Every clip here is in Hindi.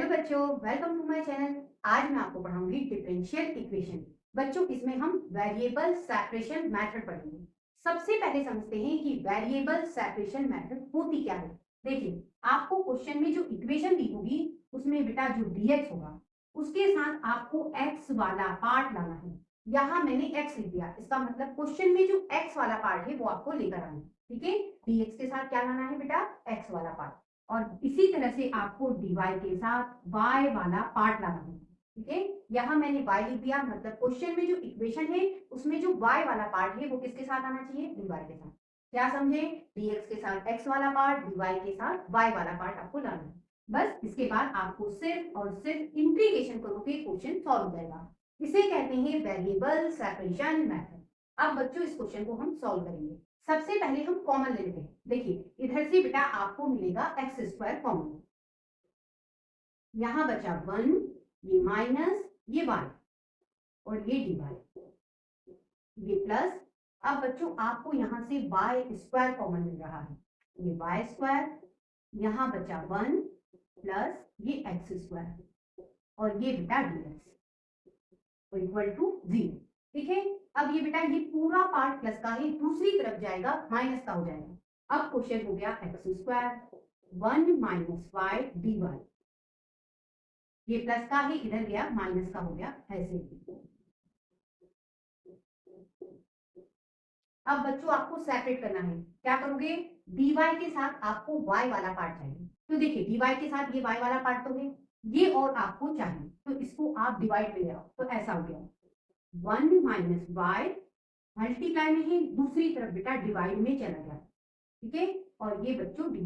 हेलो बच्चों, वेलकम टू माय चैनल। आज मैं आपको पढ़ाऊंगी डिफरेंशियल इक्वेशन। बच्चों, इसमें हम वेरिएबल सेपरेशन मेथड पढ़ेंगे। सबसे पहले समझते हैं कि वेरिएबल सेपरेशन मेथड होती क्या है। देखिए, आपको क्वेश्चन में जो इक्वेशन दी होगी उसमें बेटा जो dx होगा उसके साथ आपको x वाला पार्ट लाना है। यहाँ मैंने x लिख दिया, इसका मतलब क्वेश्चन में जो x वाला पार्ट है वो आपको लेकर आना है। ठीक है, dx के साथ क्या लाना है बेटा? x वाला पार्ट। और इसी तरह से आपको dy के साथ y वाला पार्ट लाना है। ठीक है, यहाँ मैंने y लिख दिया, मतलब क्वेश्चन में जो इक्वेशन है उसमें जो y वाला पार्ट है वो किसके साथ आना चाहिए? dy के साथ। क्या समझे? dx के साथ x वाला पार्ट, dy के साथ y वाला पार्ट आपको लाना है। बस इसके बाद आपको सिर्फ और सिर्फ इंटीग्रेशन करोगे, क्वेश्चन सॉल्व हो जाएगा। इसे कहते हैं वेरिएबल सेपरेशन मेथड। अब बच्चों, इस क्वेश्चन को हम सॉल्व करेंगे। सबसे पहले हम कॉमन ले लेते हैं। देखिए, इधर से बेटा आपको मिलेगा एक्स स्क्वायर कॉमन, यहां बचा 1, ये माइनस, ये 1 और ये dy, ये प्लस। अब बच्चों आपको यहां से वाई स्क्वायर कॉमन मिल रहा है, ये वाई स्क्वायर, यहां बचा 1 प्लस ये एक्स स्क्वायर और ये बेटा dx इक्वल टू 0। ठीक है, अब ये बेटा ये पूरा पार्ट प्लस का है, दूसरी तरफ जाएगा माइनस का हो जाएगा। अब क्वेश्चन हो गया x square 1 minus y d y, ये प्लस का है इधर गया माइनस का हो गया, ऐसे। अब बच्चों आपको सेपरेट करना है, क्या करोगे? dy के साथ आपको y वाला पार्ट चाहिए, तो देखिए dy के साथ ये y वाला पार्ट तो है, ये और आपको चाहिए, तो इसको आप डिवाइड में ले आओ, तो ऐसा हो गया 1 माइनस वाई मल्टीप्लाई में है, दूसरी तरफ बेटा डिवाइड में चला गया। ठीक है, और ये बच्चों dy,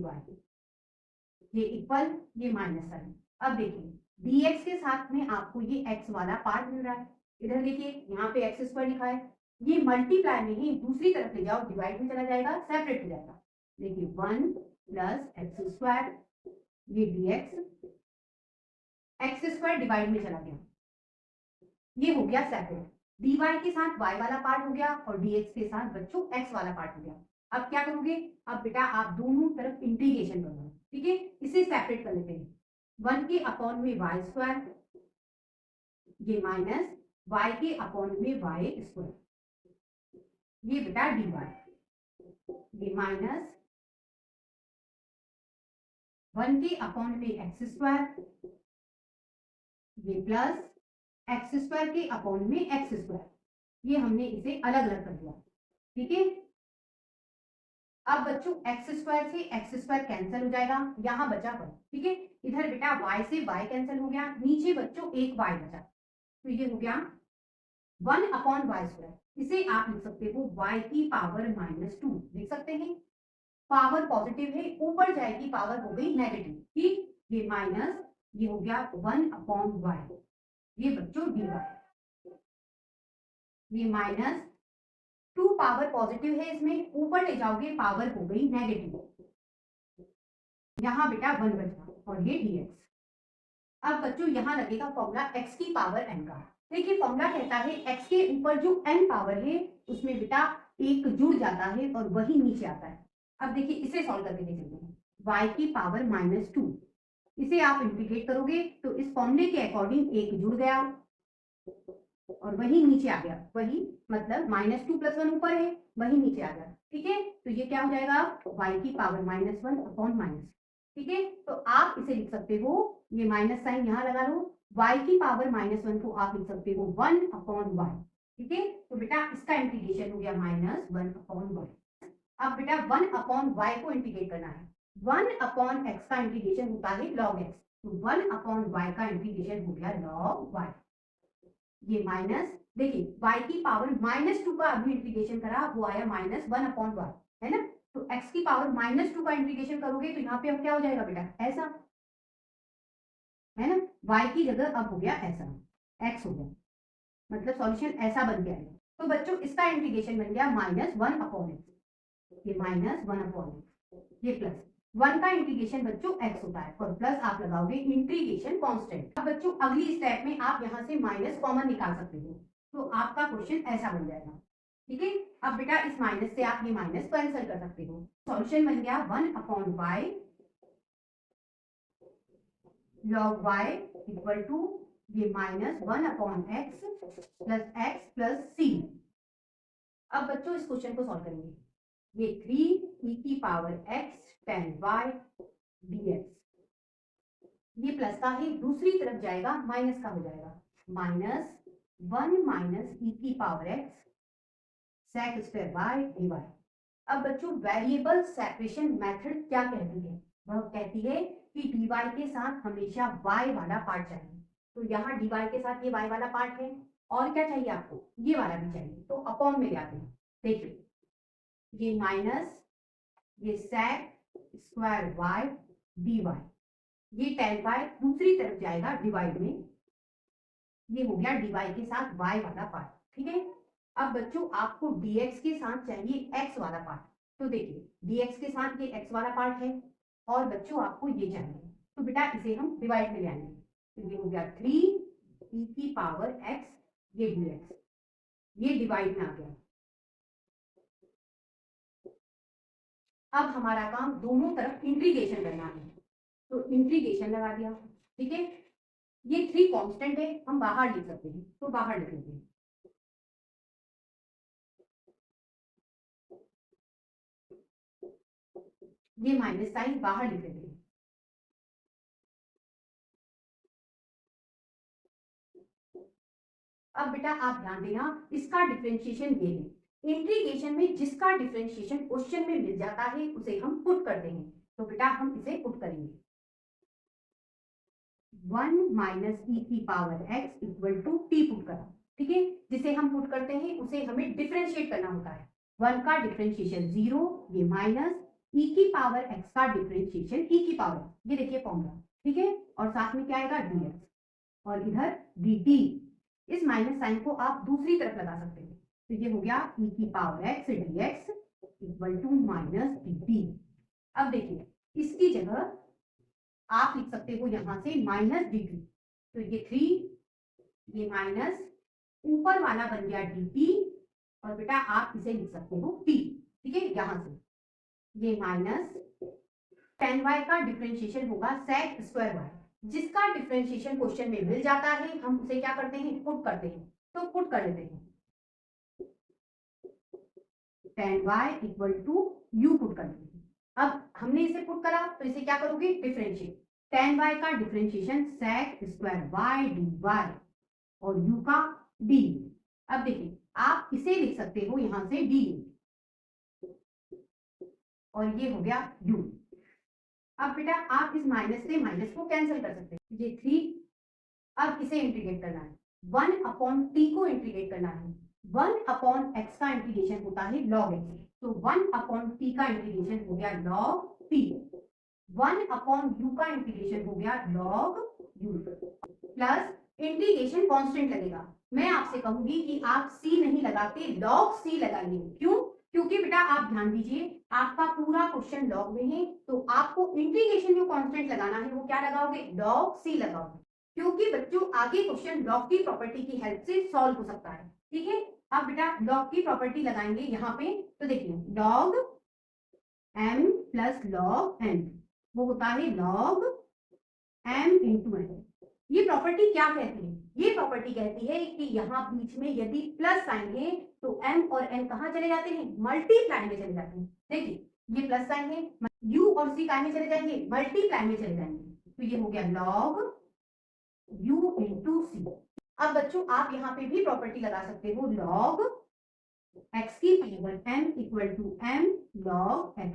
ये इक्वल, ये माइनस साइन। अब देखिए dx के साथ में आपको ये x वाला पार्ट मिल रहा है, इधर देखिए यहाँ पे एक्स स्क्वायर लिखा है, ये मल्टीप्लाई में ही दूसरी तरफ ले जाओ, डिवाइड में चला जाएगा, सेपरेट हो जाएगा। देखिए 1 प्लस एक्स स्क्वायर, ये dx, एक्स स्क्वायर डिवाइड में चला गया, ये हो गया सेपरेट। dy के साथ y वाला पार्ट हो गया और dx के साथ बच्चों x वाला पार्ट हो गया। अब क्या करोगे? अब बेटा आप दोनों तरफ इंटीग्रेशन करोगे। ठीक है, इसे सेपरेट कर लेते हैं। 1 के अपॉन में वाई स्क्वायर, ये माइनस y के अपॉन में वाई स्क्वायर, ये बेटा dy, ये माइनस 1 के अपॉन में एक्स स्क्वायर, ये प्लस एक्स स्क्वायर के अपॉन में एक्स स्क्वायर, ये हमने इसे अलग अलग कर दिया। ठीक है, अब बच्चों एक्स स्क्वायर से एक्स स्क्वायर कैंसिल हो जाएगा, यहाँ बचा 1। ठीक है, इधर बेटा y से y कैंसिल हो गया, नीचे बच्चों एक y बचा, तो ये हो गया 1 अपॉन वाई स्क्वायर। इसे आप लिख सकते हो y की पावर -2 लिख सकते हैं। पावर पॉजिटिव है, ऊपर जाएगी पावर हो गई नेगेटिव। ठीक, ये माइनस, ये हो गया 1 अपॉन वाई, ये बच्चों dy, ये माइनस 2 पावर पॉजिटिव है, इसमें ऊपर ले जाओगे पावर हो गई नेगेटिव, यहाँ बेटा 1 बचा और ये dx। अब बच्चों यहाँ लगेगा फॉर्मूला x की पावर n का। देखिए फॉर्मूला कहता है x के ऊपर जो n पावर है उसमें बेटा एक जुड़ जाता है और वही नीचे आता है। अब देखिए इसे सॉल्व करके देख लेते हैं। y की पावर -2, इसे आप इंटीग्रेट करोगे तो इस फॉर्मूले के अकॉर्डिंग एक जुड़ गया और वही नीचे आ गया, वही मतलब -2 + 1 ऊपर है, वही नीचे आ गया। ठीक है, तो ये क्या हो जाएगा? y की पावर -1 अपॉन माइनस। ठीक है, तो आप इसे लिख सकते हो, ये माइनस साइन यहाँ लगा लो, y की पावर -1 को आप लिख सकते हो 1 अपॉन y। ठीक है, तो बेटा इसका इंटीग्रेशन हो गया -1 अपॉन y। अब बेटा 1 अपॉन y को इंटीग्रेट करना है, 1 अपॉन x का इंटीग्रेशन होता है log x, तो 1 अपॉन y का इंटीग्रेशन हो गया log y। ये माइनस, देखिए y की पावर -2 का अभी इंटीग्रेशन करा, वो आया -1 अपॉन y, है ना? तो x की पावर -2 का इंटीग्रेशन करोगे तो यहाँ पे अब क्या हो जाएगा बेटा? ऐसा, है ना? y की जगह अब हो गया ऐसा, x हो गया, मतलब सॉल्यूशन ऐसा बन गया है। तो बच्चों इसका इंटीग्रेशन बन गया -1 अपॉन x, ये -1 अपॉन x, ये प्लस 1 का इंटीग्रेशन बच्चों x होता है और प्लस आप लगाओगे इंटीग्रेशन कांस्टेंट। अब बच्चों अगली स्टेप में आप यहाँ से माइनस कॉमन निकाल सकते हो, तो आपका क्वेश्चन ऐसा बन जाएगा। ठीक है, अब बेटा इस माइनस से आप ये माइनस कैंसिल कर सकते हो, सॉल्यूशन बन गया 1 upon y log y equal to ये -1/x प्लस c। अब बच्चों इस क्वेश्चन को सॉल्व करेंगे। ये 3e⁻x tan y dx, ये प्लस का है, दूसरी तरफ जाएगा माइनस का हो जाएगा, -1 e⁻x sec² y dy। अब बच्चों वेरिएबल सेपरेशन मेथड क्या कहती है? वह कहती है कि dy के साथ हमेशा y वाला पार्ट चाहिए। तो यहाँ dy के साथ ये y वाला पार्ट है, और क्या चाहिए आपको? ये वाला भी चाहिए। तो अपॉन में जाते हैं। देखिए ये माइनस ये sec² y dy, ये tan y दूसरी तरफ जाएगा डिवाइड में, ये हो गया dy के साथ y वाला पार्ट। ठीक है। अब बच्चों आपको dx के साथ चाहिए x वाला पार्ट। तो देखिए dx के साथ ये x वाला पार्ट है, और बच्चों आपको ये चाहिए, तो बेटा इसे हम डिवाइड में ले आएंगे। तो ये हो गया 3e⁻x ये dx, ये डिवाइड में आ गया। अब हमारा काम दोनों तरफ इंटीग्रेशन करना है, तो इंटीग्रेशन लगा दिया। ठीक है। ये 3 कांस्टेंट है, हम बाहर लिख सकते हैं, तो बाहर लिख लेते हैं। ये माइनस साइन बाहर लिख लेते हैं। अब बेटा आप ध्यान देना, इसका डिफरेंशिएशन ये है। इंटीग्रेशन में जिसका डिफरेंशिएशन क्वेश्चन में मिल जाता है उसे हम पुट करते हैं। तो बेटा हम इसे पुट करेंगे। 1 - e⁻x equal to t put करा। ठीक है। जिसे हम पुट करते हैं उसे हमें डिफरेंशिएट करना होता है। 1 का डिफरेंशिएशन 0, ये माइनस e⁻x का डिफरेंशिएशन e⁻x, ये देखिए फॉर्मूला। ठीक है। और साथ में क्या आएगा dx, और इधर dt। इस माइनस साइन को आप दूसरी तरफ लगा सकते हैं। तो ये हो गया e⁻x dx equal to -dt। अब देखिए इसकी जगह आप लिख सकते हो यहां से -dt। तो ये 3, ये माइनस, ऊपर वाला बन गया dt, और बेटा आप इसे लिख सकते हो t। ठीक है। यहां से ये माइनस tan y का डिफरेंशिएशन होगा sec² y, जिसका डिफरेंशिएशन क्वेश्चन में मिल जाता है हम उसे क्या करते हैं? पुट करते हैं। तो पुट कर लेते हैं, tan y equal to u put कर लेते हैं। अब हमने इसे पुट करा, तो इसे क्या करोगे? डिफरेंशिएट। tan y का डिफरेंशिएशन sec² y dy, और u का d। अब देखिए आप इसे लिख सकते हो यहां से d, और ये हो गया u। अब बेटा आप इस माइनस से माइनस को कैंसिल कर सकते हैं। ये 3, अब इसे इंटीग्रेट करना है। 1/t को इंटीग्रेट करना है। 1/x का इंटीग्रेशन होता है log x, तो 1/t का इंटीग्रेशन हो गया log t। 1/u का इंटीग्रेशन हो गया log u, plus integration constant लगेगा। मैं आपसे कहूंगी कि आप c नहीं लगाते, log c लगाइए। क्यों? क्योंकि बेटा आप ध्यान दीजिए, आपका पूरा क्वेश्चन लॉग में है, तो आपको इंटीग्रेशन जो कांस्टेंट लगाना है वो क्या लगाओगे? log c लगाओगे। क्योंकि बच्चों आगे क्वेश्चन लॉग की प्रॉपर्टी की हेल्प से सॉल्व हो सकता है। ठीक है। अब बेटा लॉग की प्रॉपर्टी लगाएंगे यहाँ पे। तो देखिए log m plus log n, वो होता है log m इंटू n। ये प्रॉपर्टी क्या कहती है? ये प्रॉपर्टी कहती है कि यहाँ बीच में यदि प्लस साइन है तो m और n कहाँ चले जाते हैं? मल्टीप्लाई में चले जाते हैं। देखिए ये प्लस साइन है, u और c काय में चले जाएंगे? मल्टीप्लाई में चले जाएंगे। तो ये हो गया log u इंटू c। अब बच्चों आप यहाँ पे भी प्रॉपर्टी लगा सकते हो, log x की power m equal to m log x।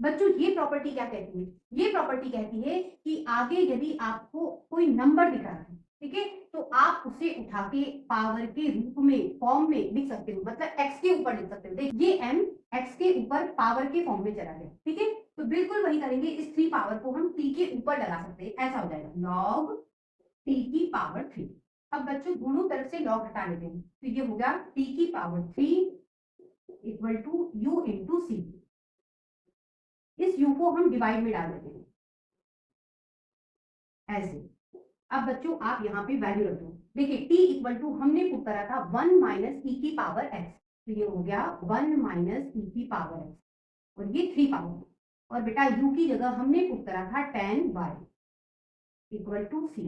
बच्चों ये प्रॉपर्टी क्या कहती है? ये प्रॉपर्टी कहती है कि आगे यदि आपको कोई नंबर दिख रहा है, ठीक है, तो आप उसे उठा के पावर के रूप में, फॉर्म में लिख सकते हो, मतलब x के ऊपर लिख सकते हो। देखिए ये m x के ऊपर पावर के फॉर्म में चला गया। ठीक है। तो बिल्कुल वही करेंगे, इस 3 पावर को हम t के ऊपर लगा सकते हैं। ऐसा हो जाएगा log t की पावर 3। अब बच्चों दोनों तरफ से log हटा लेते हैं, तो ये हो गया t की power 3 equal to u into C. इस u को हम डिवाइड में डाल देते हैं ऐसे। अब बच्चों आप यहाँ पे वैल्यू रख दो। देखिए t इक्वल टू हमने पुट करा था 1 माइनस e की पावर x, तो ये हो गया 1 माइनस e की पावर x, और ये 3 पावर। और बेटा u की जगह हमने पुट करा था tan y, इक्वल टू सी।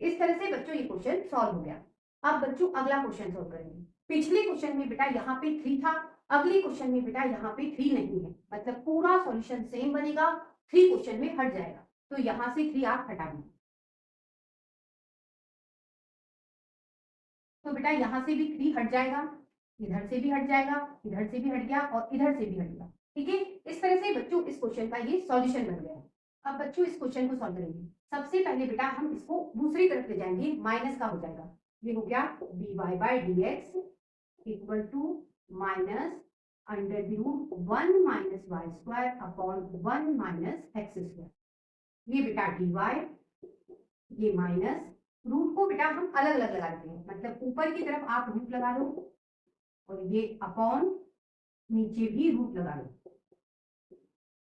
इस तरह से बच्चों ये क्वेश्चन सॉल्व हो गया। अब बच्चों अगला क्वेश्चन सॉल्व करेंगे। पिछले क्वेश्चन में बेटा यहाँ पे 3 था, अगले क्वेश्चन में बेटा यहाँ पे 3 नहीं है, मतलब पूरा सॉल्यूशन सेम बनेगा, 3 क्वेश्चन में हट जाएगा। तो यहाँ से 3 आप हटा दो। तो बेटा यहाँ से भी 3 हट जाएगा, इधर से भी हट जाएगा, इधर से भी हट गया और इधर से भी हट गया। ठीक है, इस तरह से बच्चों इस क्वेश्चन का ये सॉल्यूशन बन गया। अब बच्चों इस क्वेश्चन को सॉल्व करेंगे। सबसे पहले बेटा हम इसको दूसरी तरफ ले जाएंगे, माइनस का हो जाएगा। ये हो गया dy by d x equal to minus under the root 1 minus y square upon 1 minus x square. ये बेटा dy, ये माइनस, रूट को बेटा हम अलग अलग लगा देते हैं, मतलब ऊपर की तरफ आप रूट लगा लो और ये अपॉन नीचे भी रूट लगा लो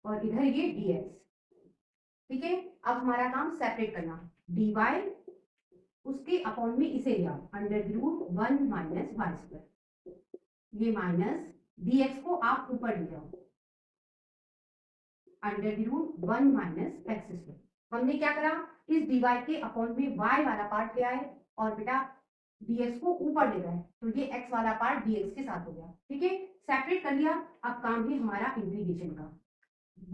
और इधर ये dx। ठीक है, अब हमारा काम सेपरेट करना, dy उसके अपॉन में इसे ले आओ under the root 1 minus y square, ये माइनस dx को आप ऊपर ले जाओ under the root 1 minus x square. हमने क्या करा, इस dy के अपॉन में y वाला पार्ट ले आए और बेटा dx को ऊपर ले गए, तो ये x वाला पार्ट dx के साथ हो गया। ठीक है, सेपरेट कर लिया। अब काम है हमारा इंटीग्रेशन का।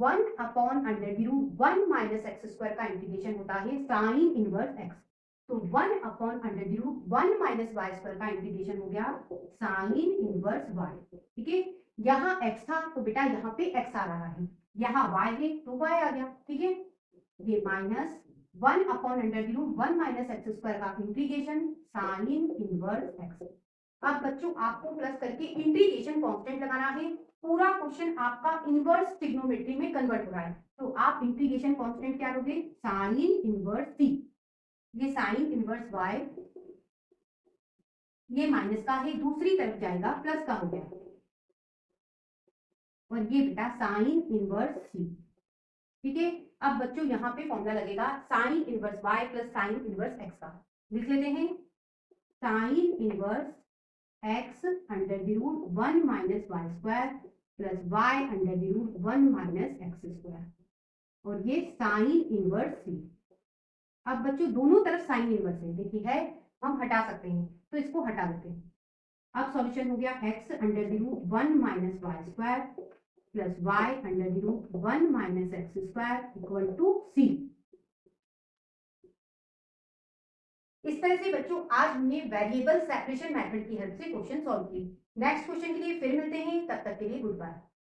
1 upon under the root 1 minus x square का इंटीग्रेशन होता है साइन इनवर्स x। तो 1 upon under the root 1 minus y square का इंटीग्रेशन हो गया साइन इनवर्स y। ठीक है, यहाँ x था तो बेटा यहाँ पे x आ रहा है, यहाँ y है तो y आ गया। ठीक है, ये minus 1 upon under the root 1 minus x square का इंटीग्रेशन साइन इनवर्स x। अब बच्चों आपको प्लस करके इंटीग्रेशन कांस्टेंट लगाना है। पूरा क्वेश्चन आपका इनवर्स ट्रिग्नोमेट्री में कन्वर्ट हो रहा है, तो आप इंटीग्रेशन कांस्टेंट क्या लोगे, साइन इनवर्स c। ये साइन इनवर्स y, ये माइनस का है, दूसरी तरफ जाएगा प्लस का हो गया, और ये बेटा साइन इनवर्स c। ठीक है, अब बच्चों यहाँ पे फॉर्मूला लगेगा sine inverse y plus sine inverse x का। लिख लेते हैं, sine inverse x under the root 1 minus y square plus y under the root 1 minus x square, और ये साइन इनवर्स c। अब बच्चों दोनों तरफ साइन इनवर्स है, देखिए है, हम हटा सकते हैं तो इसको हटा देते हैं। अब सॉल्यूशन हो गया x under the root 1 minus y square plus y under the root 1 minus x square equal to c। इस तरह से बच्चों आज हमने वेरिएबल सेपरेशन मेथड की हेल्प से क्वेश्चन सॉल्व किए। नेक्स्ट क्वेश्चन के लिए फिर मिलते हैं, तब तक के लिए गुड बाय।